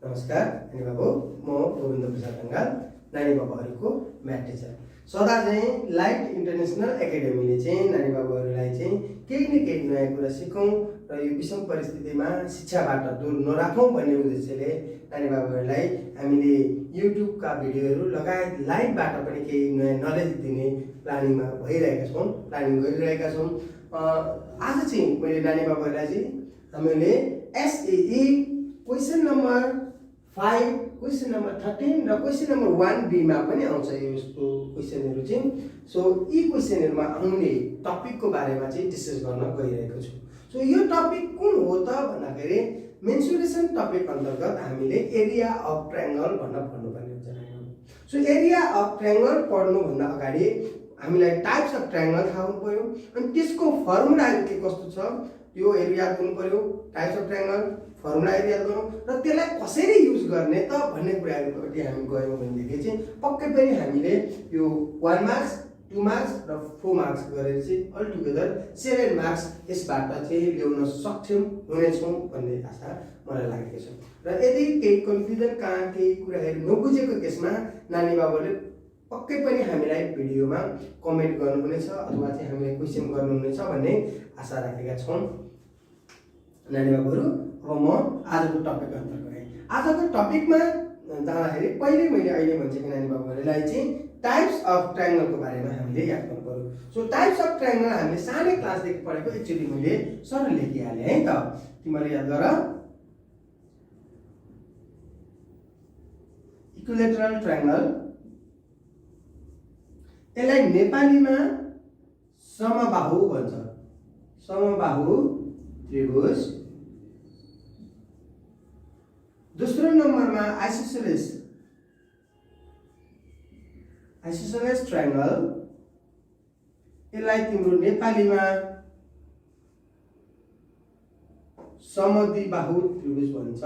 नमस्कार नानी बाबु, म गोविन्द प्रसाद ढङ्गाल, नानी बाबुहरूको म्याथ टिचर। सदा चाहिँ लाइट इन्टरनेसनल एकाडेमीले चाहिँ नानी बाबुहरूलाई चाहिँ केही न केही नयाँ कुरा सिकौँ र यो विषम परिस्थितिमा शिक्षाबाट दूर नराखौँ भन्ने उद्देश्यले नानी बाबुहरूलाई हामीले युट्युबका भिडियोहरू लगायत लाइभबाट पनि केही नयाँ नलेज दिने प्लानिङ गरिरहेका छौँ। आज चाहिँ मैले नानी बाबुहरूलाई चाहिँ हामीले SAE question number 5, question number 13 र क्वेसन नम्बर 1B मा पनि आउँछ यसको क्वेसनहरू चाहिँ। सो यी क्वेसनहरूमा आउने टपिकको बारेमा चाहिँ डिस्कस गर्न गइरहेको छु। सो यो टपिक कुन हो त भन्दाखेरि मेन्सुरेसन टपिक अन्तर्गत हामीले एरिया अफ ट्रायंगल पढ्नुपर्ने हुन्छ। सो एरिया अफ ट्रायंगल पढ्नुभन्दा अगाडि हामीलाई टाइप्स अफ ट्रायंगल थाहा हुनु पर्यो, अनि त्यसको फर्मुला के कस्तो छ त्यो एरिया हुनु पर्यो। Types of triangle formula area गरौँ र त्यसलाई कसरी युज गर्ने त भन्ने कुराहरूपट्टि हामी गयौँ भनेदेखि चाहिँ पक्कै पनि हामीले यो 1 मार्क्स 2 मार्क्स र 4 मार्क्स गरेर चाहिँ अल टुगेदर 7 मार्क्स यसबाट चाहिँ ल्याउन सक्षम हुनेछौँ भन्ने आशा मलाई लागेको छ। र यदि केही कन्फ्युजन केही कुराहरू नबुझेको केसमा नानी बाबुले पक्कै पनि हामीलाई भिडियोमा कमेन्ट गर्नुहुनेछ अथवा चाहिँ हामीलाई क्वेसन गर्नुहुनेछ भन्ने आशा राखेका छौँ। नानी बाबुहरू, अब म आजको टपिक अन्तर्गत गएँ। आजको टपिकमा जाँदाखेरि पहिले मैले अहिले भनिसकेँ नानी बाबुहरूलाई चाहिँ टाइप्स अफ ट्रायंगलको बारेमा हामीले याद गर्नु पर्यो। सो टाइप्स अफ ट्रायंगल हामीले सानै क्लासदेखि पढेको, एकचोटि मैले सरल लेखिहालेँ है त, तिमीले याद गर। इक्विलेटरल ट्रायंगल, यसलाई नेपालीमा समबाहु भन्छ। समबाहु त्रिभुज। दोस्रो नम्बरमा आइसोसेलेस ट्रायंगल, यसलाई तिम्रो नेपालीमा समद्विबाहु त्रिभुज भन्छ।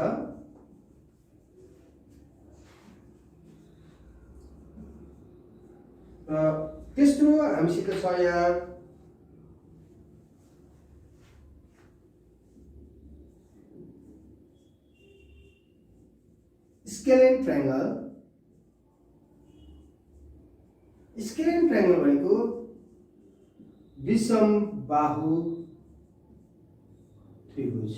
र तेस्रो हामीसित छ यहाँ स्केलेन ट्रायंगल। स्केलेन ट्रायंगल भनेको विषम बाहु त्रिभुज।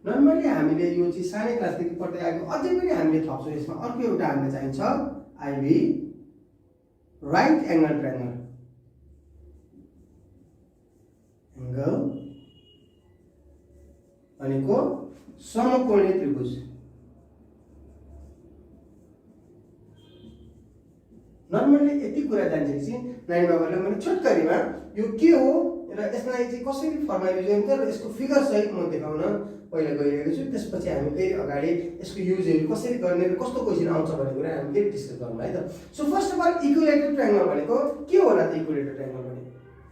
नर्मली हामीले यो चाहिँ सानै क्लासदेखि पढ्दै आएको, अझै पनि हामीले थप्छौँ यसमा। अर्को एउटा हामीलाई चाहिन्छ IB right angle triangle. Angle भनेको समकोणीय त्रिभुज। नर्मली यति कुरा जान्छपछि नानी बाबुलाई मैले छोटकरीमा यो के हो र यसलाई चाहिँ कसरी फर्मुलाइज हुन्छ र यसको फिगर सहित म देखाउन पहिला गइरहेको छु। त्यसपछि हामी फेरि अगाडि यसको युजहरू कसरी गर्ने र कस्तो क्वेसन आउँछ भन्ने कुरा हामी फेरि डिस्कस गरौँ है त। So first of all equilateral triangle भनेको के होला त? इक्विलेटरल ट्रायंगल भने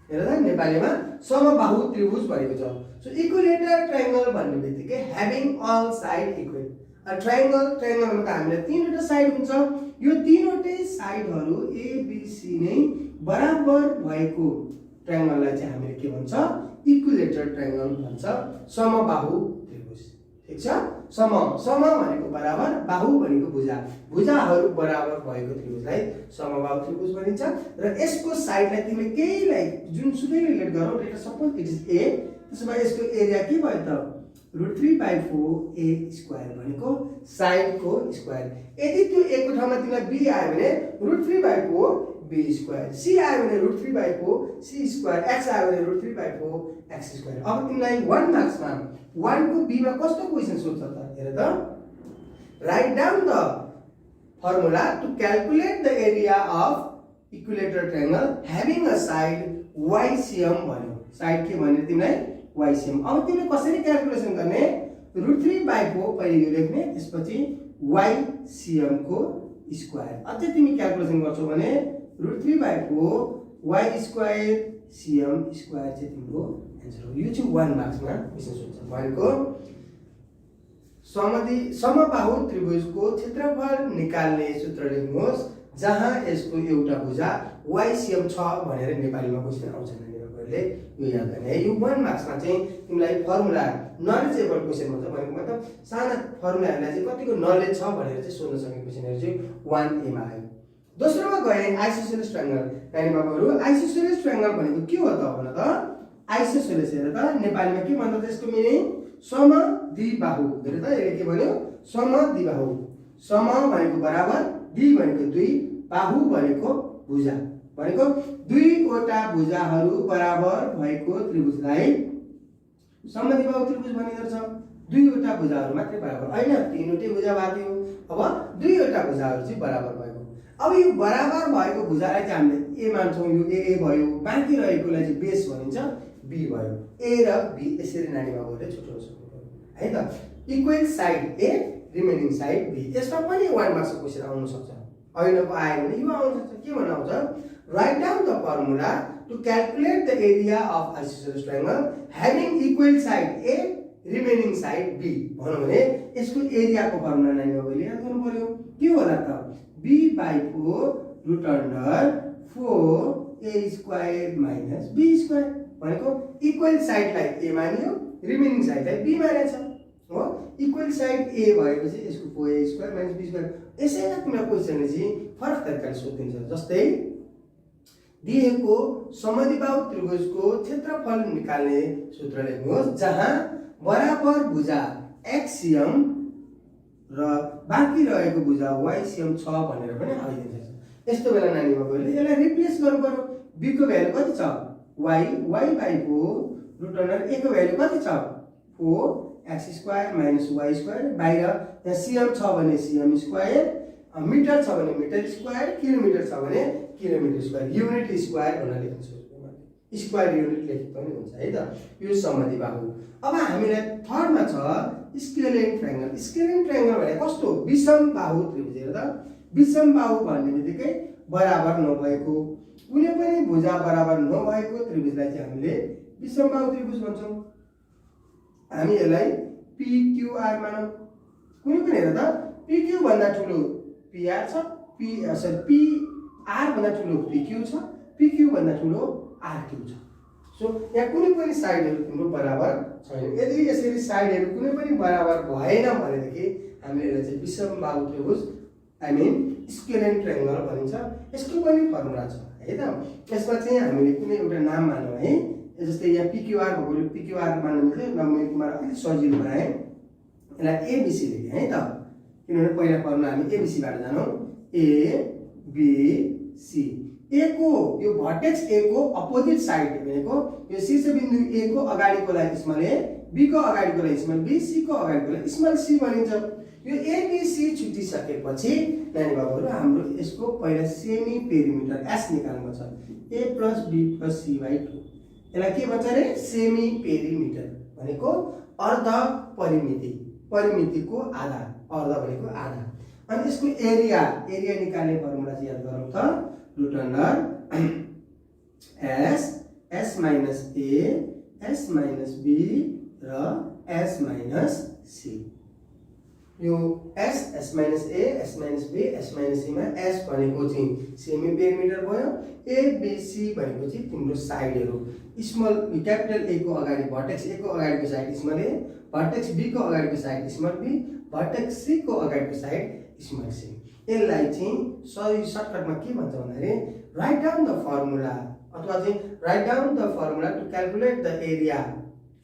हेर त नेपालीमा समबाहु त्रिभुज भनेको छ। सो इक्विलेटरल ट्रायंगल भन्ने बित्तिकै ह्याभिङ अल साइड इक्वल। ट्रायंगलमा त हामीलाई तीनवटा साइड हुन्छ। यो तीनवटै साइडहरू ABC नै बराबर भएको ट्रायंगललाई चाहिँ हामीले के भन्छ? इक्विलेटरल ट्रायंगल भन्छ, समबाहु त्रिभुज। ठीक छ? सम भनेको बराबर, बाहु भनेको भुजा, भुजाहरू बराबर भएको त्रिभुजलाई समबाहु त्रिभुज भनिन्छ। र यसको साइडलाई तिमीले केहीलाई जुनसुकै रिलेट गरौ, let us suppose it is A, त्यसो भए यसको एरिया के भयो त? √3/4 A स्क्वायर भनेको साइडको स्क्वायर। यदि त्यो A को ठाउँमा तिमीलाई B आयो भने √3/4 B स्क्वायर, C आयो भने √3/4 C स्क्वायर, X आयो भने √3/4 X स्क्वायर। अब तिमीलाई 1 मार्क्समा 1 को B मा कस्तो क्वेसन सोध्छ त? हेर त, write down the formula to calculate the area of equilateral triangle having a side YCM भन्यो। साइड के भने तिमीलाई YCM। अब तिमीले कसरी क्याल्कुलेसन गर्ने? √3/4 पहिले यो लेख्ने, त्यसपछि YCM को स्क्वायर। अझै तिमी क्याल्कुलेसन गर्छौ भने √3/4 Y स्क्वायर CM स्क्वायर चाहिँ तिम्रो एन्सर हो। यो चाहिँ 1 मार्क्समा क्वेसन सोध्छ। भनेको समबाहु त्रिभुजको क्षेत्रफल निकाल्ने सूत्र लेख्नुहोस् जहाँ यसको एउटा भुजा YCM छ भनेर नेपालीमा क्वेसन आउँछ। नानीबाबुहरूले यो याद गर्ने है। यो 1 मार्क्समा चाहिँ तिमीलाई फर्मुला नलेजेबल क्वेसन भन्छ भनेको मतलब साना फर्मुलाहरूलाई चाहिँ कतिको नलेज छ भनेर चाहिँ सोध्न सक्ने क्वेसनहरू चाहिँ 1A मा आयो। दोस्रोमा गए आइसोसेलेस ट्रायंगल। नानीबाबुहरू आइसोसेलेस ट्रायंगल भनेको के हो त भन त? आइसोसेलेस हेर त नेपालीमा के भन्छ त्यसको मिनिङ? समद्विबाहु। हेर त यसले के भन्यो? समद्विबाहु। सम भनेको बराबर, द्वि भनेको दुई, बाहु भनेको भुजा, भनेको दुईवटा भुजाहरू बराबर भएको त्रिभुजलाई समद्विबाहु त्रिभुज भनिन्छ। दुईवटा भुजाहरू मात्रै बराबर हैन, तीनवटै भुजा भएको थियो। अब दुईवटा भुजाहरू चाहिँ बराबर भएको। अब यो बराबर भएको भुजालाई चाहिँ हामीले ए मान्छौँ, यो ए भयो, बाँकी रहेकोलाई चाहिँ बेस भनिन्छ, बी भयो। ए र बी यसरी नानीबाबुहरूले छुट्याउन सक्नुपर्यो है त। Equal side A, remaining side B. यसमा पनि 1 मार्क्सको क्वेसन आउन सक्छ। ऐनको आयो भने यो आउन सक्छ। के भन्नु आउँछ? Write down the formula to calculate the area of isosceles triangle having equal side A, remaining side B भनौँ भने यसको एरियाको फर्मुला नानीबाबुले याद गर्नु पर्यो। के होला त? b/4 root under 4a² minus b² भनेको इक्वल साइडलाई ए मानियो, रिमेनिङ साइडलाई बी मानेछ हो। इक्वल साइड ए भएपछि यसको 4a² माइनस b²। यसैलाई तिम्रो क्वेसनले चाहिँ फरक तरिकाले सोधिन्छ। जस्तै दिएको समद्विबाहु त्रिभुजको क्षेत्रफल निकाल्ने सूत्र लेख्नुहोस् जहाँ बराबर भुजा एक्सियम र बाँकी रहेको भुजा वाइसियम छ भनेर पनि आइदिन्छ। यस्तो बेला नानीबाबुहरूले यसलाई रिप्लेस गर्नु पर्यो। बी को भ्यालु कति छ? y/4 रुट अन्डर ए को भ्यालु कति छ? 4x² minus y²। बाहिर यहाँ सिएम छ भने सिएम स्क्वायर, मिटर छ भने मिटर स्क्वायर, किलोमिटर छ भने किलोमिटर स्क्वायर, युनिट स्क्वायर भनेर लेख्छु। स्क्वायर युनिट लेखे पनि हुन्छ है त। यो समद्विबाहु। अब हामीलाई थर्डमा छ स्केलेन ट्रायंगल। स्केलेन ट्रायंगल भने कस्तो? विषम बाहु त्रिभुज। हेर त विषम बाहु भन्ने बित्तिकै बराबर नभएको, कुनै पनि भुजा बराबर नभएको त्रिभुजलाई चाहिँ हामीले विषम बाहु त्रिभुज भन्छौँ। हामी यसलाई PQR मानौँ। कुनै पनि हेर त PQ भन्दा ठुलो PR छ, PR भन्दा ठुलो PQ छ, PQ भन्दा ठुलो RQ छ। सो यहाँ कुनै पनि साइडहरू तिम्रो बराबर छैन। यदि यसरी साइडहरू कुनै पनि बराबर भएन भनेदेखि हामीले यसलाई चाहिँ विषम बाहु त्रिभुज आई मिन स्केलेन ट्रायंगल भनिन्छ। यसको पनि फर्मुला छ है त। यसमा चाहिँ हामीले कुनै एउटा नाम मानौँ है। जस्तै यहाँ PQR भएको PQR मान्नु मिल्छ। मैले तिमीलाई अलिक सजिलो बनाएँ, यसलाई ABC लेखेँ है त। किनभने पहिला फर्मुला हामी ABC बाट जानौँ। ABC ए को यो भर्टेक्स ए को अपोजिट साइड भनेको यो शीर्ष बिन्दु ए को अगाडिकोलाई स्मल ए, बी को अगाडिकोलाई स्मल बी, सी को अगाडिकोलाई स्मल सी भनिन्छ। यो एबीसी छुटिसकेपछि नानीबाबुहरू हाम्रो यसको पहिला सेमी पेरिमिटर एस निकाल्नु छ। A plus B plus C by 2। यसलाई के भन्छ रे? सेमी पेरिमिटर भनेको अर्ध परिमिति, परिमितिको आधा, अर्ध भनेको आधा। अनि यसको एरिया निकाल्ने फर्मुला चाहिँ याद गरौँ त। Root under s minus a, s minus b र s माइनस c। यो s minus a, s minus b, s minus c मा s भनेको चाहिँ सेमी पेरिमिटर भयो, a b c भनेको चाहिँ तिम्रो साइडहरू। स्मल क्यापिटल ए को अगाडि भर्टेक्स ए को अगाडिको side small A, vertex B को अगाडिको side small B, vertex C को अगाडिको साइड स्मल सी। यसलाई चाहिँ सही सर्टकटमा के भन्छ भन्दाखेरि राइट डाउन द फर्मुला अथवा चाहिँ write down the formula to calculate the area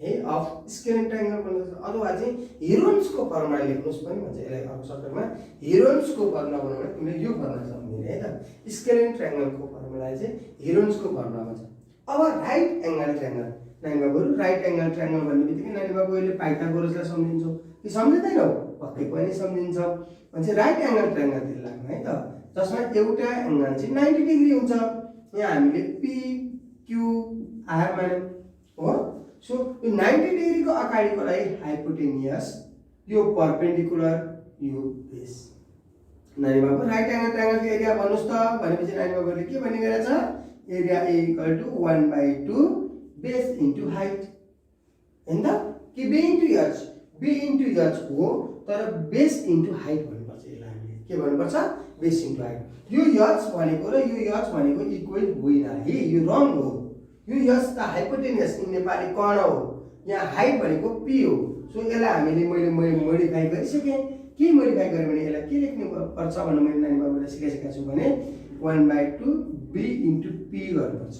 है अफ स्केलेन ट्रायंगल भन्छ। अथवा चाहिँ हिरोन्सको फर्मुला लेख्नुहोस् पनि भन्छ। यसलाई अर्को सर्टकटमा हिरोन्सको फर्मुला बनाउन तिमीले यो फर्मुला सम्झिने है त। स्केलेन ट्रायंगलको फर्मुला चाहिँ हिरोन्सको फर्मुला भन्छ। अब राइट एंगल ट्रायंगल नानीबाबुहरू, राइट एंगल ट्रायंगल भन्ने बित्तिकै नानीबाबुहरूले पाइथागोरसलाई सम्झिन्छौ कि सम्झिँदैनौ? पक्कै पनि सम्झिन्छ। भन्छ राइट एंगल ट्रायंगल दिलाम है त, जसमा एउटा एंगल चाहिँ 90 डिग्री हुन्छ। यहाँ हामीले PQR मान्यौं हो। सो यो 90 डिग्री को अगाडिकोलाई हाइपोटेनियस, यो परपेंडिकुलर, यो बेस। नानीबाबु राइट एंगल ट्रायंगल को एरिया भन्नुस् त भनेपछि नानीबाबुले के भन्ने गरेछ? Area A = 1/2 base into height हैन त। कि B into h, B into h हो, तर बेस इन्टु हाइट भन्नुपर्छ। यसलाई हामीले के भन्नुपर्छ? Base into height. यो h भनेको र यो h भनेको इक्वल होइन है, यो रङ हो। यो यस द हाइपोटेनियस इन नेपाली कर्ण हो। यहाँ हाइट भनेको p हो। सो यसलाई हामीले मैले मोडिफाई गरिसकेँ। के मोडिफाई गरेँ भने यसलाई के लेख्नु पर्छ भनेर मैले नानी बाबुलाई सिकाइसकेको छु भने 1/2 b इन्टु p गर्नुपर्छ।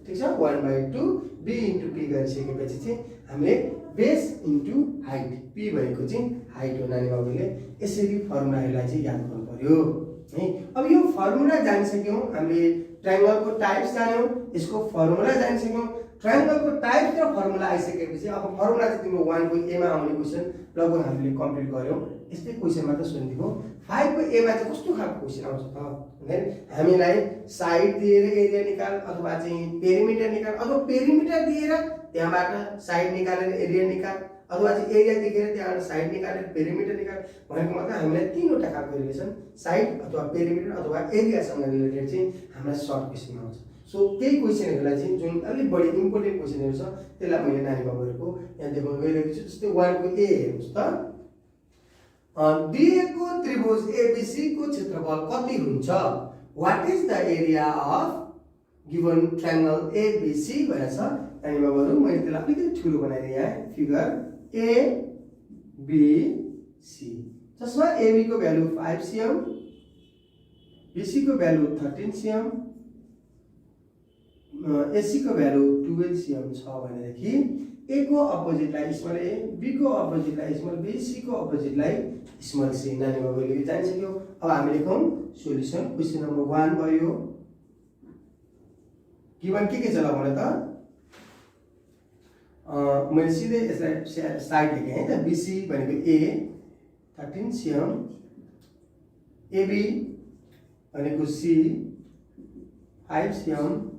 ठिक छ, 1/2 b इन्टु p गरिसकेपछि चाहिँ हामीले बेस इन्टु हाइट, p भनेको चाहिँ हाइट हो। नानी बाबुले यसरी फर्मुलालाई चाहिँ याद गर्नु पर्यो है। अब यो फर्मुला जानिसक्यौँ, हामीले ट्रायंगलको टाइप्स जान्यौँ, यसको फर्मुला जानिसक्यौँ। ट्रायंगलको टाइप र फर्मुला आइसकेपछि अब फर्मुला चाहिँ तिम्रो 1 को a मा आउने क्वेसन लगभग हामीले कम्प्लिट गर्यौँ। यस्तै क्वेसन मात्र सोधिदिएको। 5 को a मा चाहिँ कस्तो खालको क्वेसन आउँछ त भने हामीलाई साइड दिएर एरिया निकाल अथवा चाहिँ पेरिमिटर निकाल, अथवा पेरिमिटर दिएर त्यहाँबाट साइड निकालेर एरिया निकाल, अथवा चाहिँ एरिया दिएर त्यहाँबाट साइड निकालेर पेरिमिटर निकाल भनेको मतलब हामीलाई तीनवटा खालको रिलेसन साइड अथवा पेरिमिटर अथवा एरियासँग रिलेटेड चाहिँ हामीलाई सर्ट क्वेसन आउँछ। सो त्यही क्वेसनहरूलाई चाहिँ जुन अलिक बढी इम्पोर्टेन्ट क्वेसनहरू छ त्यसलाई मैले नानी बाबुहरूको यहाँ देखाउन गइरहेको छु। जस्तै 1 को a हेर्नुहोस् त, दिएको त्रिभुज एबीसी को क्षेत्रफल कति हुन्छ? What is the area of given triangle ABC भनेछ। नानी बाबुहरू मैले त्यसलाई अलिकति ठुलो बनाइदिएँ यहाँ फिगर ए बी सी, जसमा एबी को भ्यालु 5 cm, बीसी को भ्यालु 13 cm, एसी को भ्यालु 12 cm छ भनेदेखि ए को अपोजिटलाई स्मल ए, बी को अपोजिटलाई स्मल बी, सी को अपोजिटलाई स्मल सी। नानी बाबुले यो जानिसक्यो। अब हामी लेखौँ सोल्युसन। क्वेसन नम्बर 1 भयो। गिवन के छ ल भने त मैले सिधै यसलाई साइड लेखेँ है त। बीसी भनेको ए 13 cm, एबी भनेको सी 5 cm,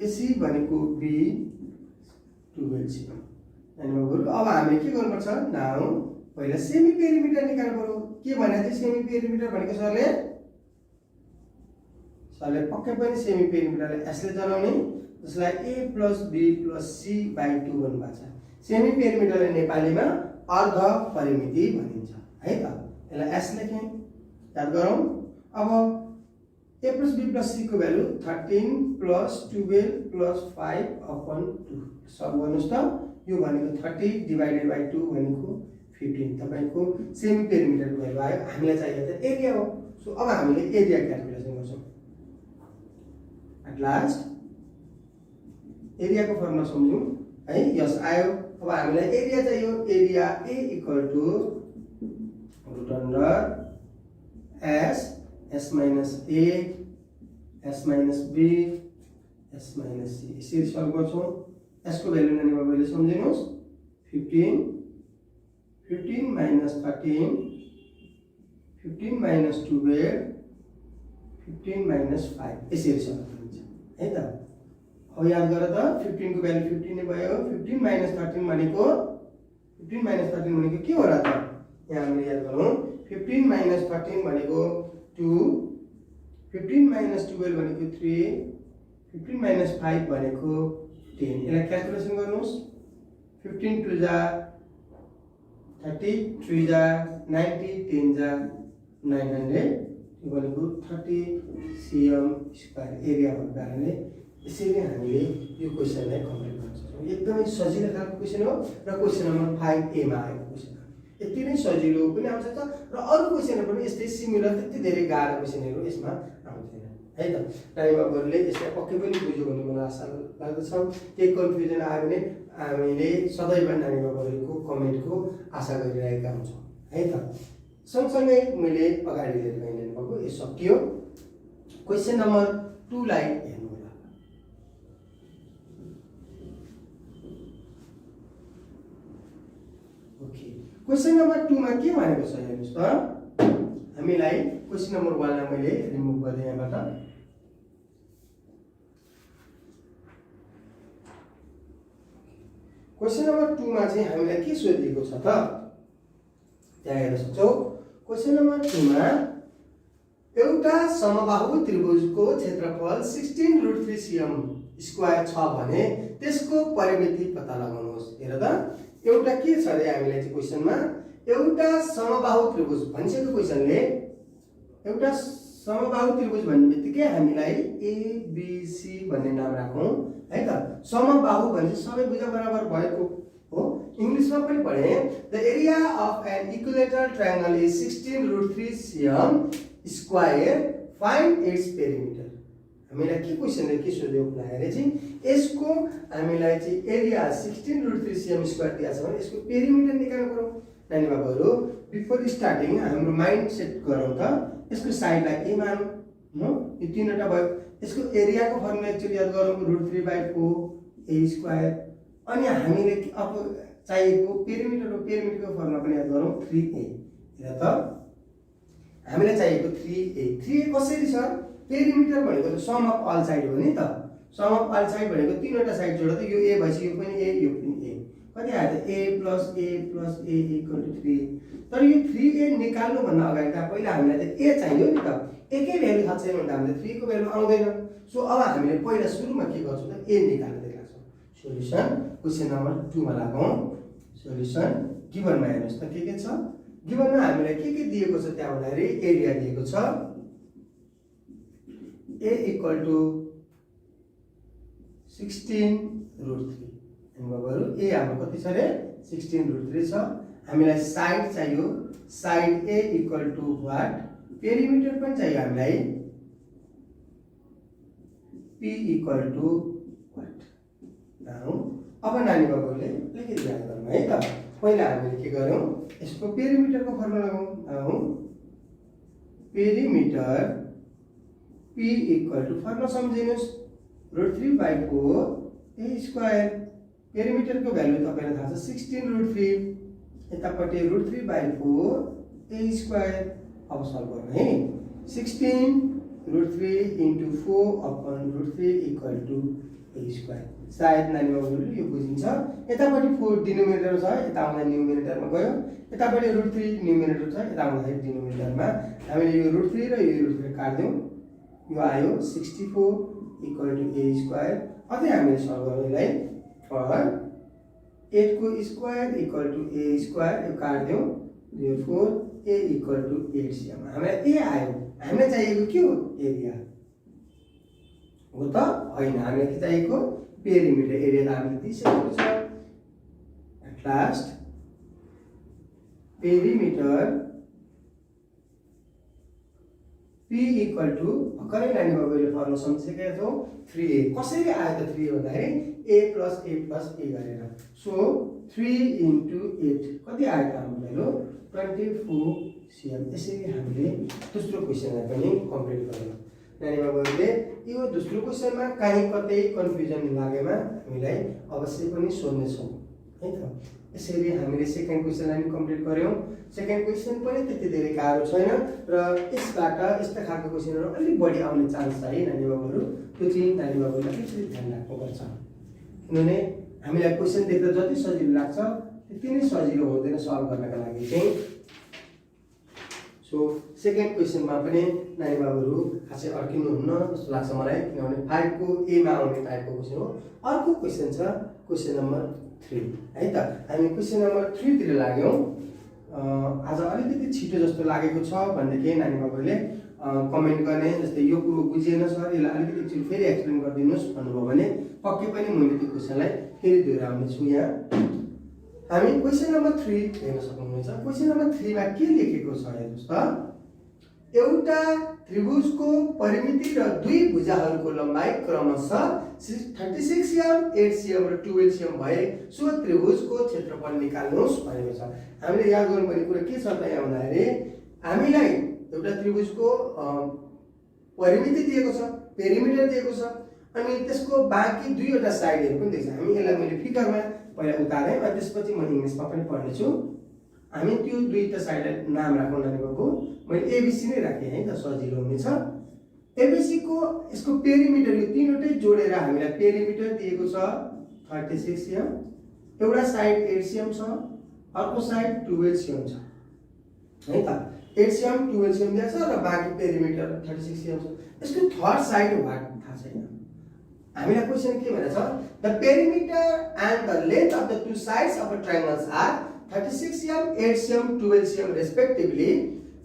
एसी भनेको बी 12 cm। अनि अब हामीले के गर्नुपर्छ? नाउ पहिला सेमी पेरिमिटर निकाल्नु पर्यो। के भने चाहिँ सेमी पेरिमिटर भनेको सरले पक्कै पनि सेमी पेरिमिटरलाई यसले जनाउने, जसलाई a + b + c/2 भन्नुभएको छ। सेमी पेरिमिटरलाई नेपालीमा अर्ध परिमिति भनिन्छ है त। यसलाई s लेखेँ, याद गरौँ। अब a + b + c को भ्यालु 13 + 12 + 5/2 सब गर्नुस् त। यो भनेको 30 / 2 भनेको 15 तपाईको सेमी पेरिमिटरको भ्यालु आयो। हामीलाई चाहिएको त एरिया हो। सो अब हामीले एरिया क्याल्कुलेसन गर्छौँ। एट लास्ट एरियाको फर्मुला सम्झौँ है। यस आयो। अब हामीलाई एरिया चाहियो। Area A = √s s - a s - b s - c यसरी सल्भ गर्छौँ। s को भ्यालु नानी बाबुले सम्झिनुहोस् 15 - 13 - 15 - 12 15 - 5 यसरी सल्भ गरिन्छ है त। अब याद गर त 15 को भ्यालु 15 नै भयो। 15 - 13 भनेको 15 - 13 भनेको के हो र त? यहाँ हामीले याद गरौँ। 15 - 13 भनेको 2, 15 - 12 भनेको 3, 15 - 5 भनेको 10। यसलाई क्याल्कुलेसन गर्नुस्। 15 2 जा 30, 3 जा 90, 10 जा 900 यो भनेको 30 cm² एरिया भएको कारणले यसरी हामीले यो क्वेसनलाई कम्प्लिट गर्न सक्छौँ। एकदमै सजिलो खालको क्वेसन हो र क्वेसन नम्बर 5A मा आएको क्वेसन यति नै सजिलो पनि आउँछ त र अरू क्वेसनहरु पनि यस्तै सिमिलर त्यति धेरै गाह्रो क्वेसनहरु यसमा आउँदैन है त। नानी बाबुहरूले यसलाई पक्कै पनि बुझ्यो भन्ने मलाई आशा लाग्दछ। केही कन्फ्युजन आयो भने हामीले सदैव नानी बाबुहरूको कमेन्टको आशा गरिरहेका हुन्छौँ है त। सँगसँगै मैले अगाडि लिएर गएँ नानी बाबु यो सकियो। क्वेसन नम्बर 2 लाई हेर्नु होला। ओके, क्वेसन नम्बर 2 मा के भनेको छ हेर्नुस् त। हामीलाई क्वेसन नम्बर 1 लाई मैले रिमुभ गर्दै यहाँबाट। क्वेसन नम्बर 2 मा चाहिँ हामीलाई के सोधिएको छ त त्यहाँ हेर्न सक्छौ। क्वेसन नम्बर 2 मा एउटा समबाहु त्रिभुजको क्षेत्रफल 16√3 cm² छ भने त्यसको परिमिति पत्ता लगाउनुहोस्। हेर त एउटा के छ रे हामीलाई चाहिँ क्वेसनमा एउटा समबाहु त्रिभुज भनिसक्यो क्वेसनले। एउटा समबाहु त्रिभुज भन्ने बित्तिकै हामीलाई एबीसी भन्ने नाम राखौं है त। समबाहु भनेपछि सबै भुजा बराबर भएको हो। इंग्लिशमा पनि पढे the area of an equilateral triangle is 16√3 cm square find its perimeter. हामीलाई के क्वेशन के सोध्यो भन्दाखेरि चाहिँ यसको हामीलाई चाहिँ एरिया 16√3 cm स्क्वायर दिएको छ भने यसको पेरिमिटर निकाल्नु पर्यो। नानी बाबुहरु बिफोर स्टार्टिङ हाम्रो माइन्ड सेट गरौँ त यसको साइडलाई ए मानौँ हो। यो तीनवटा भयो। यसको एरियाको फर्मुला एक्चुअली याद गरौँ √3/4 a स्क्वायर। अनि हामीले अब चाहिएको पेरिमिटरको फर्मुला पनि याद गरौँ 3a। हेर त हामीलाई चाहिएको 3a। 3a कसरी छ? पेरिमिटर भनेको त सम अफ अल साइड हो नि त। सम अफ अल साइड भनेको तीनवटा साइड जोड्दा यो a भएपछि यो पनि a यो पनि a। कति आयो त a + a + a = 3। तर यो 3a निकाल्नु भन्दा अगाडि त पहिला हामीलाई त a चाहियो नि त। एकै भ्यालु थाहा छैन भने हामीले 3 को भ्यालु आउँदैन। सो अब हामीले पहिला सुरुमा के गर्छौं त a निकाल्न लाग्छौं। सोलुसन क्वेशन नम्बर 2 मा लागौं। सोलुसन गिभनमा हेर्नुस् त के छ। गिभनमा हामीलाई के दिएको छ त्यहाँ भन्दाखेरि एरिया दिएको छ a = 16√3। बाबुहरु a हाम्रो कति छ रे 16√3 छ। हामीलाई साइड चाहियो। Side a = what? पेरिमिटर पनि चाहियो हामीलाई p = व्हाट? नाउ अब नानी बाबुले अलिकति याद गरौँ है त। पहिला हामीले के गर्यौं यसको पेरिमिटरको फर्मुला लगाउँ। पेरिमिटर p = फर्मुला सम्झिनुस् √3/4 a स्क्वायर। पेरिमिटरको भ्यालु तपाईलाई थाहा छ 16√3। यतापट्टि √3/4 a स्क्वायर। अब सल्भ गर्नु है। 16√3 * 4/√3 = a स्क्वायर। सायद नानी बाबुले यो बुझिन्छ। यतापट्टि 4 डिनोमिनेटर छ, यता आउँदा न्युमिनेटरमा गयो। यतापट्टि √3 न्युमिनेटर छ, यता आउँदा डिनोमिनेटरमा हामीले यो √3 र यो √3 काट्दियौ। यो आयो 64 = a स्क्वायर। अझै हामीले सल्भ गरौँ यसलाई। फर 8 को स्क्वायर = a स्क्वायर। यो काट्दियौ। therefore a = 8 cm। हामीलाई a आयो। हामीलाई चाहिएको के हो? एरिया हो त हैन। हामीलाई के चाहिएको? पेरिमिटर। एरिया त हामीले दिइसकेको छ। एट लास्ट पेरिमिटर p = भर्खरै नानी बाबुले फर्मुला सम्झिसकेका छौं 3a। कसरी आयो त 3a भन्दाखेरि a + a + a गरेर। सो 3 * 8 कति आयो त हाम्रो भ्यालु 24 cm। यसरी हामीले दोस्रो क्वेशनलाई पनि कम्प्लिट गर्यौं। नानी बाबुले यो दोस्रो क्वेशनमा कहीं कतै कन्फ्युजन लागेमा हामीलाई अवश्य पनि सोध्ने छौं है त। यसरी हामीले सेकेन्ड क्वेशनलाई पनि कम्प्लिट गर्यौं। सेकेन्ड क्वेशन पनि त्यति धेरै गाह्रो छैन र यसबाट यस्ता खालको क्वेशनहरु अलि बढी आउने चान्स छ है नानी बाबुहरु। त्यो चाहिँ नानी बाबुले अलिकति ध्यान राख्नुपर्छ। किनभने हामीलाई क्वेशन देख्दा जति सजिलो लाग्छ त्यति नै सजिलो हुँदैन सल्भ गर्नका लागि चाहिँ। सो सेकेन्ड क्वेशनमा पनि नानी बाबुहरु खासै अड्किनु हुन्न जस्तो लाग्छ मलाई। किनभने 5 को a मा आउने टाइपको क्वेशन हो। अर्को क्वेशन छ क्वेशन नम्बर 3 है त। हामी क्वेशन नम्बर 3 तिर लाग्यौं। आज अलिकति छिटो जस्तो लागेको छ भनेदेखि नानी बाबुले कमेन्ट गर्ने। जस्तै यो कुरो बुझिएन सर यसलाई अलिकति फेरि एक्सप्लेन गरिदिनुस् भन्नुभयो भने पक्कै पनि मैले त्यो क्वेशनलाई फेरि दोहोर्याउने छु। यहाँ हामी क्वेशन नम्बर 3 हेर्न सक्नुहुन्छ। क्वेशन नम्बर 3 मा के लेखेको छ हेर्नुस् त। एउटा त्रिभुजको परिमिति र दुई भुजाहरूको लम्बाई क्रमशः 36 cm, 8 cm र 12 cm भए सो त्रिभुजको क्षेत्रफल निकाल्नुस् भनेको छ। हामीले याद गर्नुपर्ने कुरा के छ त यहाँ भन्दाखेरि हामीलाई एउटा त्रिभुजको परिमिति दिएको छ, पेरिमिटर दिएको छ अनि त्यसको बाँकी दुईवटा साइडहरु पनि दिएको छ। हामी यसलाई मैले फिगरमा पहिला उतारे अनि त्यसपछि म इंग्लिशमा पनि पढ्ने छु। हामी त्यो दुईटा साइडलाई नाम राखौँ नानी बाबु। मैले एबीसी नै राखे है त सजिलो हुनेछ। एबीसी को यसको पेरिमिटर यो तीनवटै जोडेर हामीलाई पेरिमिटर दिएको छ 36 cm। एउटा साइड 8 cm छ, अर्को साइड 12 cm छ है त। 8 cm 12 cm दिएको छ र बाँकी पेरिमिटर 36 cm छ। यसको थर्ड साइड व्हाट थाहा छैन। हामीलाई क्वेशन के भनेछ the perimeter and the length of the two sides of a triangles are 36 cm, 8 cm, 12 cm respectively.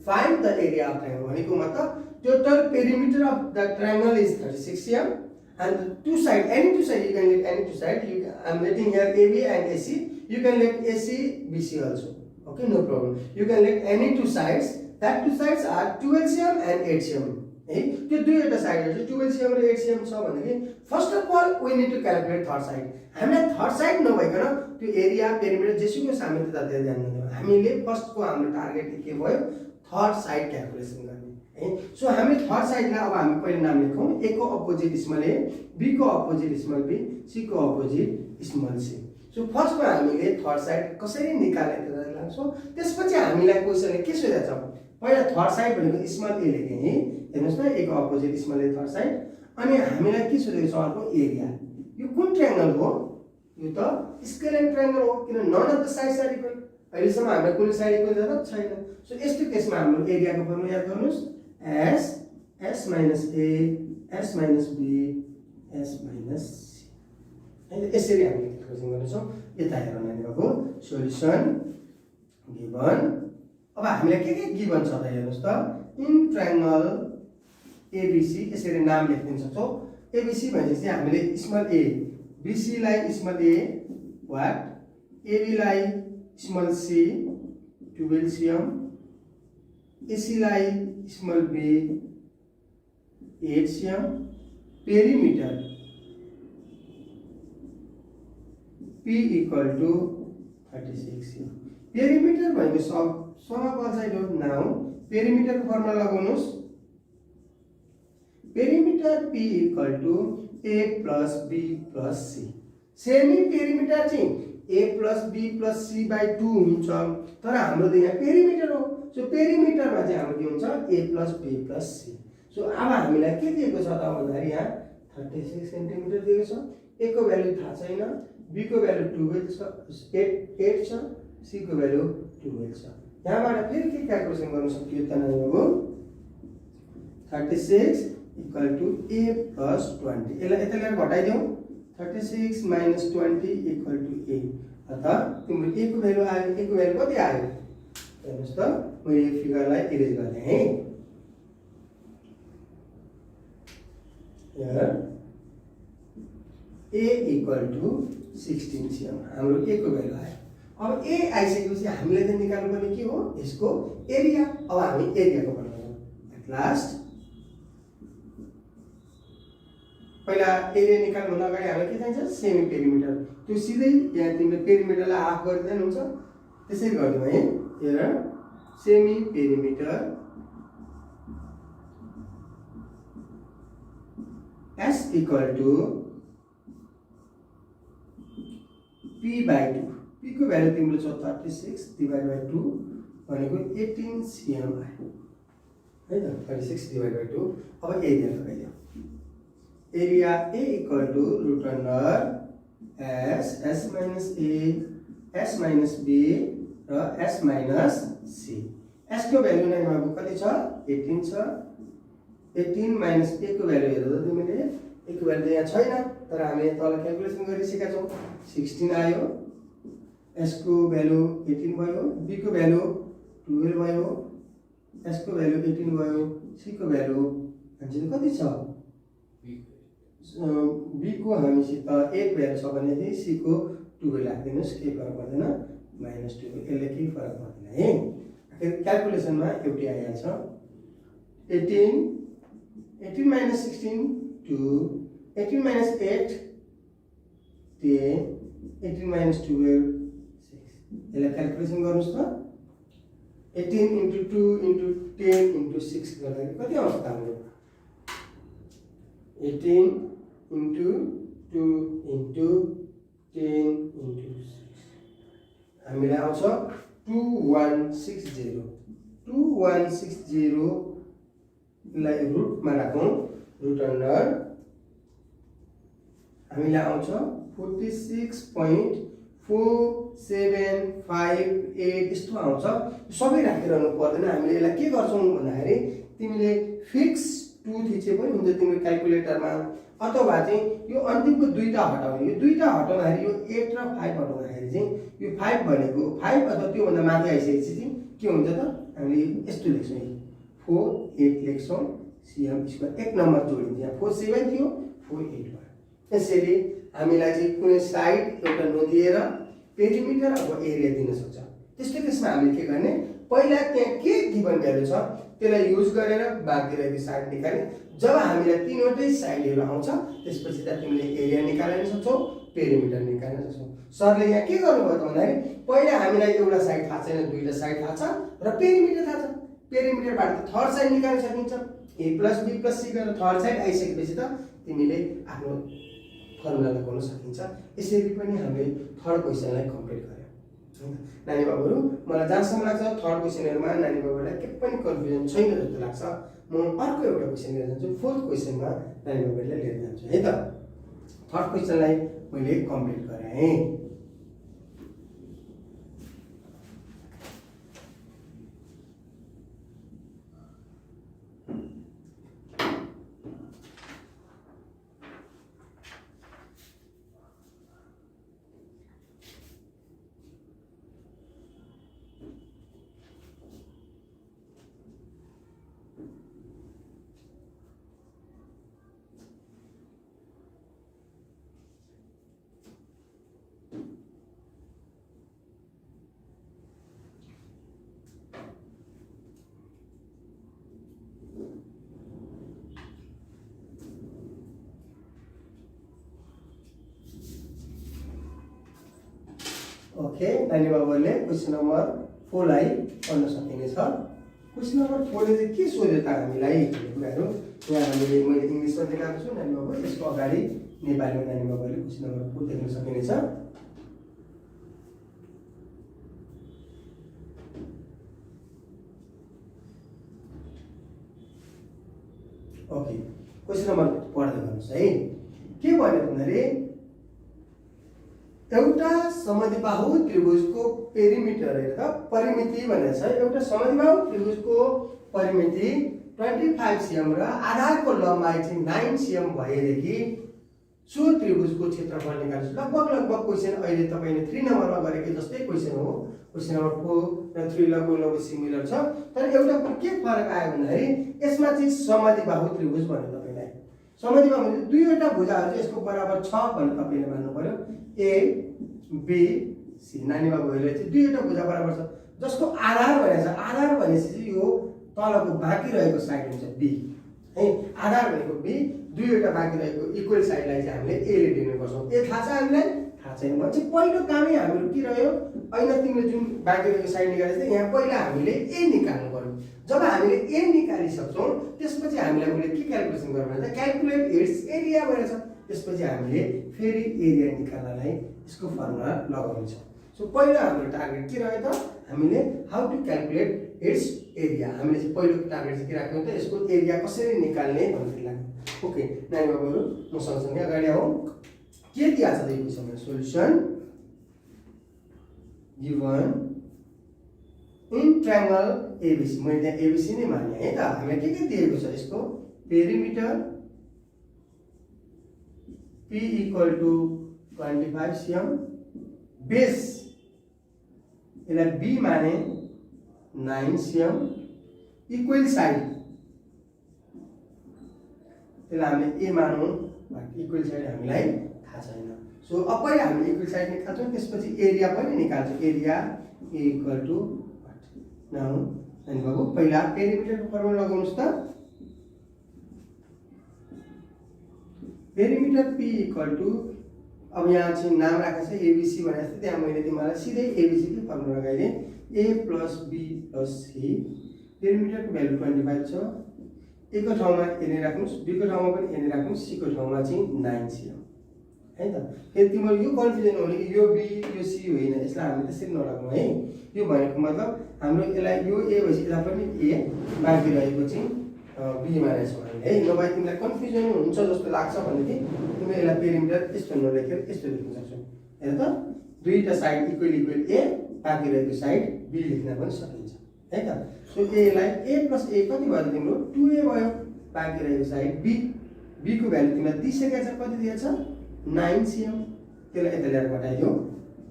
Find the area of triangle भनेको मतलब total perimeter of the triangle is 36 cm, and the two side, any two side, you can let any two side. I'm letting here AB and AC. You can let AC, BC also. Okay, no problem. You can let any two sides. That two sides are 12 cm and 8 cm. है त्यो दुईवटा साइडहरु 12 cm र 8 cm छ भनेदेखि first of all we need to calculate third side. हामीलाई third side नभइकन त्यो area perimeter जेसुकै सामेल त्यता ध्यान दिनु. हामीले फर्स्टको हाम्रो टार्गेट के भयो? थर्ड साइड क्याल्कुलेसन गर्ने है. सो हामी थर्ड साइडलाई अब हामी पहिले नाम लेखौं. ए को अपोजिट स्मल ए, बी को अपोजिट स्मल बी, सी को अपोजिट स्मल सी. सो फर्स्टमा हामीले थर्ड साइड कसरी निकाल्ने त्यसलाई लाग्छौं. त्यसपछि हामीलाई क्वेशनले के सोधेछ? पहिला थर्ड साइड भनेको स्मल ए लेखे है. हेर्नुस् न, ए को अपोजिट स्मल ए थर्ड साइड. अनि हामीलाई के सोधेको छ? अर्को एरिया. यो कुन ट्रायंगल हो? यो त स्केलर ट्रायंगल हो, किन none of the sides are equal. अहिलेसम्म हाम्रो कुनै साइड इक्वल जरुरत छैन. सो यस्तो केसमा हाम्रो एरियाको फर्मुला याद गर्नुस्. s minus a, s minus b, s minus c. हैन, यसरी हामीले क्याल्कुलेसन गर्छौं. यता हेरौँ नानीहरुको सोलुसन गिवन. अब हामीलाई के गिवन छ त हेर्नुस् त. इन ट्रायंगल एबीसी यसरी नाम लेख्दिन सक्छौं. एबीसी भनेपछि हामीले स्मल ए, बीसी लाई स्मल ए व्हाट, एबी लाई स्मल सी 12 cm, एसी लाई small B 8 cm, perimeter P equal to 36 cm. Perimeter भनेको सब अल साइड हो. नाउ पेरिमीटर को फर्मुला लगाउनुस्. Perimeter P equal to A plus B plus C. Semi perimeter चाहिँ A plus B plus C by 2 हुन्छ. तर हाम्रो त यहाँ पेरिमीटर हो. सो पेरिमीटरमा चाहिँ हाम्रो के हुन्छ? A plus B plus C. So अब हामीलाई के दिएको छ त भन्दाखेरि यहाँ 36 सेन्टिमिटर दिएको छ. A को भ्यालु थाहा छैन, B को भ्यालु 12 छ, 8 छ, C को भ्यालु 12 छ. यहाँबाट फेरि के क्याल्कुलेसन गर्न सकियो त नानीहरु? 36 equal to A plus 20. यसलाई यता लिएर घटाइदियौ. 36 minus 20 equal to A. अतः तिम्रो A को भ्यालु आयो. A को भ्यालु कति आयो? हेर्नुस् त, मैले यो फिगरलाई इरेज गर्ने है. here A equal to 16 cm. हाम्रो A को भ्यालु आयो. अब A आइसकेपछि हामीले चाहिँ निकाल्नु पर्ने के हो? यसको एरिया. अब हामी एरियाको बनाउँछौं. एट लास्ट पहिला एरिया निकाल्नु अगाडि हामीलाई के चाहिन्छ? Semi perimeter. त्यो सिधै यहाँ तिमीले पेरिमिटरलाई हाफ गरिदिनु हुन्छ. त्यसरी गर्दियौ है. here semi perimeter S equal to P by 2. P को भ्यालु तिम्रो छ 36 divided by 2 भनेको 18 cm आयो. है त? 36 divided by 2. अब एरिया लगाइदियौ. Area A equal to root under S minus A, S minus B र S minus C. S को भ्यालु नै बाबु कति छ? 18 छ. 18 minus A को भ्यालु हेर्दा तिमीले A को भ्यालु यहाँ छैन, तर हामीले तल क्याल्कुलेसन गरिसकेका छौं. 16 आयो. S को भ्यालु 18 भयो, B को भ्यालु 12 भयो, S को भ्यालु 18 भयो, C को भ्यालु हामीले कति छ? B को हामीसित 8 भ्यालु छ भने चाहिँ C को 12 राख्दिनुस्. के फरक पर्दैन? -12. यसले केही फरक पर्दैन है. आखिर क्याल्कुलेसनमा एउटै आइहाल्छ. 18 minus 16 2, 18 minus 8 10, 18 minus 12 6. यसलाई क्याल्कुलेसन गर्नुस् त. 18 into 2 into 10 into 6 गर्दाखेरि कति आउँछ त हाम्रो? 18 into 2 into 10 into 6 हामीलाई आउँछ 2160. 2160 लाई रुट मा राखौं. रुट अन्डर हामीलाई आउँछ 46.4758 यस्तो आउँछ. सबै राखिरहनु पर्दैन. हामीले यसलाई के गर्छौं भन्दाखेरि तिमीले फिक्स 2 थिचे पनि हुन्छ तिम्रो क्याल्कुलेटरमा, अथवा चाहिँ यो अन्तिमको दुईटा हटाउने. यो दुईटा हटाउँदाखेरि यो 8 र 5 हटाउँदाखेरि चाहिँ यो 5 भनेको 5 अथवा त्यो भन्दा माथि आइसकेपछि चाहिँ के हुन्छ त? हामीले यस्तो लेख्छौं. 4 8 लेख्छौं. cm स्क्वायर 1 नम्बर जोडिन्छ यहाँ 4 7 थियो 4 8 भयो यसैले हामीलाई चाहिँ कुनै साइड एउटा नदिएर पेरिमिटर अब एरिया दिन सक्छ त्यस्तो केसमा हामीले के गर्ने पहिला त्यहाँ के गिवन भ्यालु छ त्यसलाई युज गरेर बाँकी रहेको साइड निकाल्ने जब हामीलाई तीनवटै साइडहरु आउँछ त्यसपछि त तिमीले एरिया निकाल्न सक्छौ पेरिमिटर निकाल्न सक्छौ सरले यहाँ के गर्नुभयो त भन्दाखेरि पहिला हामीलाई एउटा साइड थाहा छैन दुईटा साइड थाहा छ र पेरिमिटर थाहा छ पेरिमिटरबाट थर्ड साइड निकाल्न सकिन्छ a + b + c गरेर थर्ड साइड आइसकेपछि त तिमीले आफ्नो फर्मुला लगाउन सकिन्छ यसरी पनि हामीले थर्ड क्वेशनलाई कम्प्लिट गर्यौं नानी बाबुहरु मलाई जहाँसम्म लाग्छ थर्ड क्वेशनहरुमा नानी बाबुहरुलाई के पनि कन्फ्युजन छैन जस्तो लाग्छ म अर्को एउटा क्वेशन लिएर जान्छु फोर्थ क्वेशनमा नानी बाबुहरुलाई लिएर जान्छु है त थर्ड क्वेशनलाई मैले कम्प्लिट गरे ओके नानी बाबुले क्वेशन नम्बर 4 लाई पढ्न सकिनेछ क्वेशन नम्बर 4 ले चाहिँ के सोध्यो त हामीलाई कुराहरु यहाँ हामीले मैले इंग्लिशमा लेखेको छु नानी बाबु यसको अगाडि नेपालीमा नानी बाबुले क्वेशन नम्बर 4 देख्न सकिनेछ ओके क्वेशन नम्बर पढ्दै गर्नुस् है के भन्यो भन्दाखेरि एउटा समद्विबाहु त्रिभुजको पेरिमिटर हेर्दा परिमिति भनेको छ एउटा समद्विबाहु त्रिभुजको परिमिति 25 cm र आधारको लम्बाइ चाहिँ 9 cm भएदेखि सो त्रिभुजको क्षेत्रफल निकाल्नुस् लगभग क्वेशन अहिले तपाईले 3 नम्बरमा गरेको जस्तै क्वेशन हो क्वेशन नम्बर 4 र 3 लगभग सिमिलर छ तर एउटा के फरक आयो भन्दाखेरि यसमा चाहिँ समद्विबाहु त्रिभुज भन्ने तपाईलाई समद्विबाहु भने दुईवटा भुजाहरु चाहिँ यसको बराबर छ भन्ने तपाईले मान्नु पर्यो A B C नानी बाबुहरुले चाहिँ दुईवटा भुजा बराबर छ जसको आधार भनेको छ आधार भनेपछि यो तलको बाँकी रहेको साइड हुन्छ B है आधार भनेको B दुईवटा बाँकी रहेको इक्वल साइडलाई चाहिँ हामीले A ले दिने गर्छौं ए थाहा छ हामीलाई थाहा छैन भने चाहिँ पहिलो कामै हाम्रो के रह्यो अहिले तिमीले जुन बाँकी रहेको साइड निकालेछ यहाँ पहिला हामीले A निकाल्नु पर्यो जब हामीले A निकालिसक्छौं त्यसपछि हामीलाई उले के क्याल्कुलेसन गर्नु भन्छ क्याल्कुलेट इट्स एरिया भनेछ त्यसपछि हामीले फेरि एरिया निकाल्नलाई यसको फर्मुला लगाउनु छ सो पहिलो हाम्रो टार्गेट के रह्यो त हामीले how to calculate its area हामीले चाहिँ पहिलो टार्गेट चाहिँ के राख्यौं त यसको एरिया कसरी निकाल्ने भन्ने लाग्यो ओके नानी बाबुहरु म सँगसँगै अगाडि आऊ के दिया छ यो क्वेशनमा solution given in triangle ABC मैले त्यहाँ एबीसी नै माने है त हामीलाई के दिएको छ यसको पेरिमिटर P = 25 cm बेस यसलाई B माने 9 cm इक्वल साइड त्यसलाई हामीले A मानौं इक्वल साइड हामीलाई थाहा छैन सो अब पहिला हामीले इक्वल साइड निकाल्छौं त्यसपछि एरिया पनि निकाल्छौं एरिया A = नाउ अनि बाबु पहिला पेरिमिटरको फर्मुला लगाउनुस् त पेरिमिटर P = अब यहाँ चाहिँ नाम राखेको छ एबीसी भनेको छ त्यहाँ मैले तिमीलाई सिधै एबीसी को फर्मुला लगाइदिए A + B + C पेरिमिटरको भ्यालु 25 छ A को ठाउँमा A नै राख्नुस् B को ठाउँमा पनि A नै राख्नुस् C को ठाउँमा चाहिँ 9 cm है त फेरि तिम्रो यो कन्फ्युजन हो कि यो B यो C होइन यसलाई हामी त्यसरी नराखौं है यो भनेको मतलब हाम्रो यसलाई यो A भएपछि यसलाई पनि A बाँकी रहेको चाहिँ B मानेछ भने है नभए तिमीलाई कन्फ्युजन हुन्छ जस्तो लाग्छ भने तिमीले यसलाई पेरिमिटर यस्तो नलेखेर यस्तो लेख्न सक्छौ हेर त दुईटा साइड इक्वल A बाँकी रहेको साइड B लेख्न पनि सकिन्छ है त सो A लाई A + A कति भयो तिम्रो 2A भयो बाँकी रहेको साइड B को भ्यालु तिमीलाई दिइसकेको छ कति दिएको छ 9 cm त्यसलाई यता ल्याएर घटाइदियो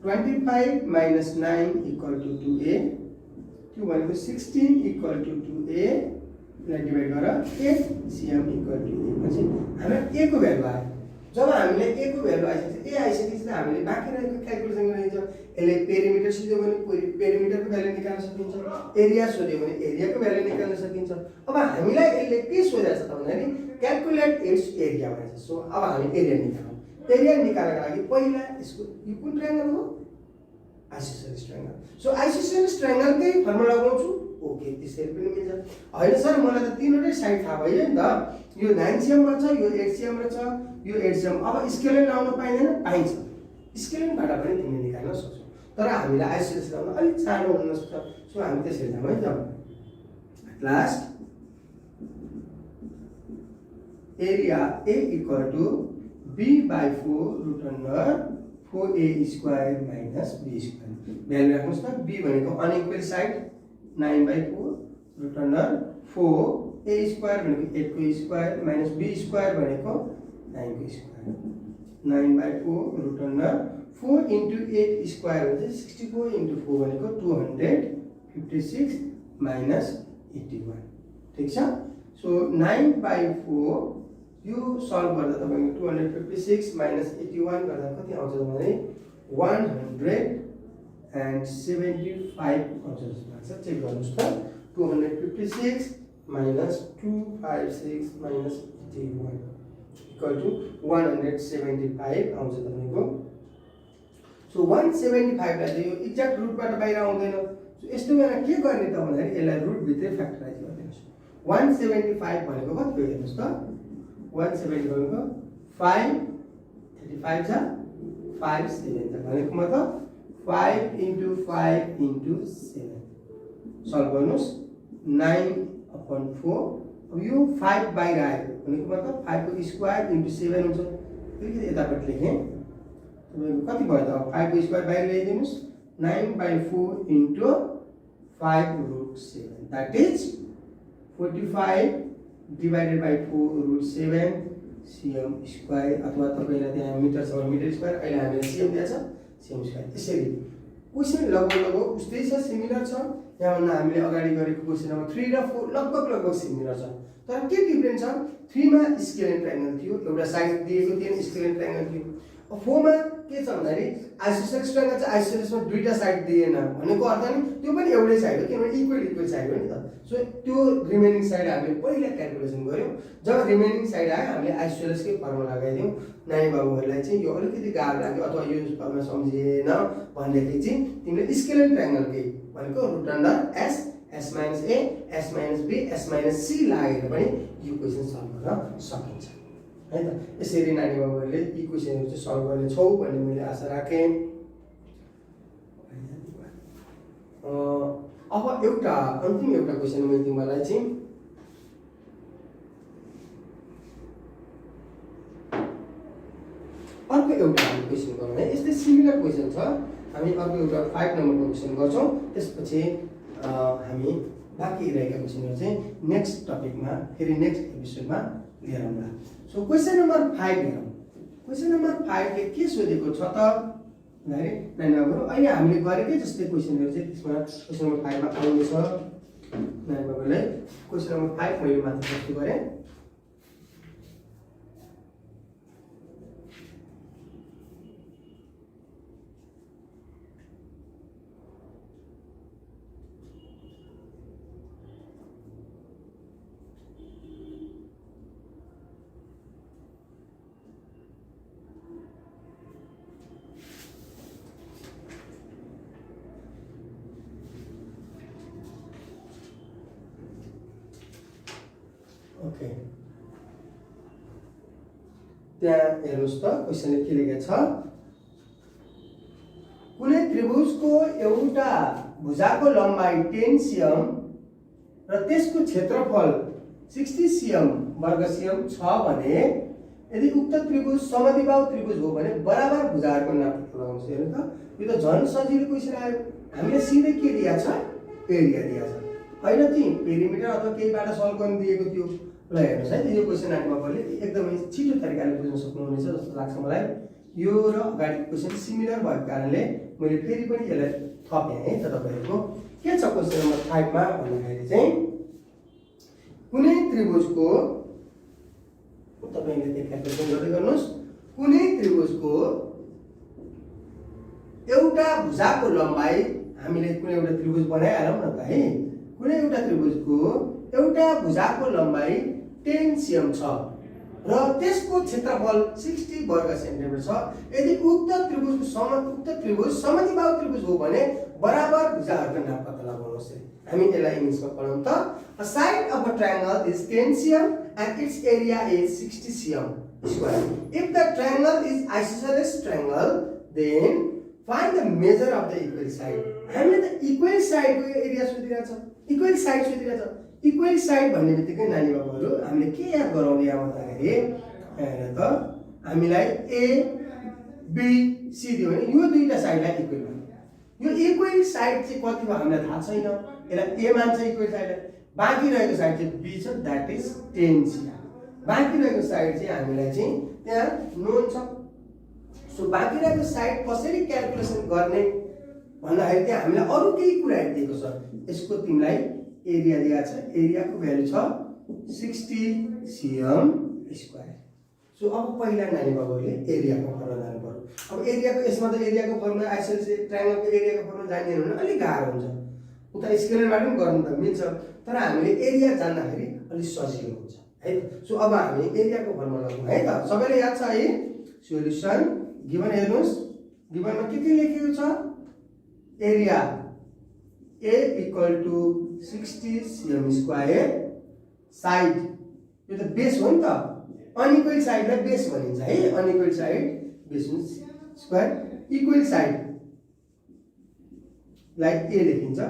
25 - 9 = 2A त्यो भनेको 16 = 2A यसलाई डिभाइड गरेर 8 cm इक्वल टु a पछि हाम्रो a को भ्यालु आयो। जब हामीले a को भ्यालु आइसकेपछि a आइसकेपछि हामीले बाँकी रहेको क्याल्कुलेसन गरिन्छ। यसले पेरिमिटर सोध्यो भने पेरिमिटरको भ्यालु निकाल्न सकिन्छ, एरिया सोध्यो भने एरियाको भ्यालु निकाल्न सकिन्छ। अब हामीलाई यसले के सोधेको छ त भन्दाखेरि क्याल्कुलेट इट्स एरिया भनेको छ। सो अब हामी एरिया निकालौँ। एरिया निकाल्नका लागि पहिला यसको यो कुन ट्रायंगल हो? Isosceles triangle. सो आइसोसेलेस ट्रायंगलकै फर्मुला लगाउँछु। ओके, त्यसरी पनि मिल्छ। हैन सर मलाई त तीनवटै साइड थाहा भयो नि त। यो 9 cm मा छ, यो 8 cm मा छ, यो 8 cm। अब स्केलेन लाउन पाइदैन? पाइन्छ। स्केलेनबाट पनि तिमीले निकाल्न सक्छौ। तर हामीलाई आइसोसेलेस लाउन अलिक सानो हुन सक्छ। सो हामी त्यसरी जाम है त। Last area A equal to b by 4 root under 4a square minus b square. Value राख्नुस् त। b भनेको unequal side 9 by 4 root under 4a square भनेको 8 को स्क्वायर माइनस b स्क्वायर भनेको 9 को square. 9 by 4 root under 4 into 8 square हुन्छ 64 into 4 भनेको 256 minus 81। ठीक छ। सो 9 by 4 यो सल्भ गर्दा तपाईको 256 माइनस 81 गर्दा कति आउँछ भने 175 आउँछ जस्तो लाग्छ। चेक गर्नुस् त। 256 माइनस 256 माइनस 81 इक्वल टु 175 आउँछ तपाईको। सो 175 लाई चाहिँ यो एक्ज्याक्ट रुटबाट बाहिर आउँदैन। सो यस्तो बेला के गर्ने त भन्दाखेरि यसलाई रुट भित्रै फ्याक्टराइज गर्दिनुस्। 175 भनेको कति हो हेर्नुस् त। 170 भनेको 5 35 छ 5 7 छ भनेको मतलब 5 into 5 into 7 सल्भ गर्नुस् 9/4। अब यो 5 बाहिर आयो भनेको मतलब 5 को स्क्वायर into 7 हुन्छ। फेरि यतापट्टि लेखेँ तपाईको कति भयो त। 5 को स्क्वायर बाहिर ल्याइदिनुस् 9/4 into 5 root 7 that is 45 divided by 4 root 7 cm square. अथवा तपाईलाई त्यहाँ मिटर छ मिटर स्क्वायर। अहिले हामीले cm दिएको छ cm स्क्वायर। यसरी क्वेशन लगभग उस्तै छ, सिमिलर छ। यहाँभन्दा हामीले अगाडि गरेको क्वेशन नम्बर 3 र 4 लगभग सिमिलर छ। तर के डिफरेन्स छ? 3 मा स्केलेन ट्रायंगल थियो, एउटा साइड दिएको थिएन, स्केलेन ट्रायंगल थियो। अब 4 मा के छ भन्दाखेरि आइसोसेलेस ट्रायंगल छ, आइसोसेलेसमा दुईटा साइड दिएन भनेको अर्थ नि त्यो पनि एउटै साइड हो किनभने इक्वल साइड हो नि त। सो त्यो रिमेनिङ साइड हामीले पहिला क्याल्कुलेसन गर्यौं। जब रिमेनिङ साइड आयो हामीले आइसोसेलेसकै फर्मुला लगाइदियौं। नानी बाबुहरुलाई चाहिँ यो अलिकति गाह्रो लाग्यो अथवा यो फर्मुला सम्झिएन भनेदेखि चाहिँ तिमीले स्केलेन ट्रायंगलकै भनेको root under s s minus a s minus b s minus c लागेर पनि यो क्वेशन सल्भ गर्न सकिन्छ है त। यसरी नानी बाबुहरुले यी क्वेशनहरु चाहिँ सल्भ गर्ने छौ भन्ने मैले आशा राखे। अब एउटा अन्तिम एउटा क्वेशन मैले तिमीलाई चाहिँ अर्को एउटा क्वेशन गरौँ है। यस्तै सिमिलर क्वेशन छ। हामी अर्को एउटा 5 नम्बरको क्वेशन गर्छौं। त्यसपछि हामी बाँकी रहेका क्वेशनहरु चाहिँ नेक्स्ट टपिकमा फेरि नेक्स्ट एपिसोडमा लिएर आउँला। सो क्वेशन नम्बर 5 हेरौँ। क्वेशन नम्बर 5 ले के सोधेको छ त भन्दाखेरि नानीहरु अहिले हामीले गरेकै जस्तै क्वेशनहरु चाहिँ त्यसमा क्वेशन नम्बर 5 मा आउँछ। नानीहरुलाई क्वेशन नम्बर 5 मैले मात्र प्रस्तुत गरे। ओके त्यहाँ हेर्नुस् त क्वेशनले के लेखेको छ। कुनै त्रिभुजको एउटा भुजाको लम्बाई 10 cm र त्यसको क्षेत्रफल 60 cm वर्ग cm छ भने यदि उक्त त्रिभुज समद्विबाहु त्रिभुज हो भने बराबर भुजाहरूको नाप लगाउनुस्। हेर्नु त यो त झन् सजिलो क्वेशन आयो। हामीले सिधै के दिया छ? एरिया दिया छ हैन ती पेरिमिटर अथवा केहीबाट सल्भ गर्न दिएको थियो। ल हेर्नुस् है यो क्वेशन नानीमा पहिले एकदमै छिटो तरिकाले बुझ्न सक्नुहुनेछ जस्तो लाग्छ मलाई। यो र अगाडि क्वेशन सिमिलर भएको कारणले मैले फेरि पनि यसलाई थपेँ है त। तपाईहरुको के छ क्वेशन नम्बर 5 मा भन्दाखेरि चाहिँ कुनै त्रिभुजको तपाईले त्यो क्याल्कुलेसन गर्दै गर्नुस् कुनै त्रिभुजको एउटा भुजाको लम्बाई हामीले कुनै एउटा त्रिभुज बनाइहालौँ न त है कुनै एउटा त्रिभुजको एउटा भुजाको लम्बाई 10 cm छ र त्यसको क्षेत्रफल 60 वर्ग सेन्टिमिटर छ यदि उक्त त्रिभुज समद्विबाहु त्रिभुज हो भने बराबर भुजाहरूको नाप पत्ता लगाउनुहोस् हामी यसलाई इङ्ग्लिशमा पढौँ त a side of a triangle is 10 cm and its area is 60 cm square if the triangle is isosceles triangle then find the measure of the equal side हामीले त इक्वल साइडको एरिया सोधिरहेछ इक्वल साइड सोधिरहेछ equal side भन्ने बित्तिकै नानी बाबुहरू हामीले के याद गराउने यहाँ भन्दाखेरि हेर त हामीलाई ए बी सी दियो भने यो दुईटा साइडलाई इक्वल भन्यो यो इक्वल साइड चाहिँ कति हो हामीलाई थाहा छैन यसलाई ए मान्छ इक्वल साइडलाई बाँकी रहेको साइड चाहिँ बी छ द्याट इज 10 cm बाँकी रहेको साइड चाहिँ हामीलाई चाहिँ त्यहाँ नोन छ सो बाँकी रहेको साइड कसरी क्याल्कुलेसन गर्ने भन्दाखेरि त्यहाँ हामीलाई अरू केही कुरा दिएको छ यसको तिमीलाई एरिया दिएको छ एरियाको भ्यालु छ 60 cm स्क्वायर सो अब पहिला नानी बाबुले एरियाको फर्मुला जान्नु पर्यो अब एरियाको यसमा त एरियाको फर्मुला आइसोसेलेस ट्रायंगलको एरियाको फर्मुला जान्दिएन भने अलि गाह्रो हुन्छ उता स्केलरबाट पनि गर्नु त मिल्छ तर हामीले एरिया जान्दाखेरि अलि सजिलो हुन्छ है सो अब हामी एरियाको फर्मुला लगाउँ है त सबैले याद छ है सोलुसन गिवन हेर्नुस् गिवनमा के लेखेको छ area A equal to 60 cm square side यो त बेस हो नि त अनइक्वल साइडलाई बेस भनिन्छ है unequal side base square equal side like a लेखिन्छ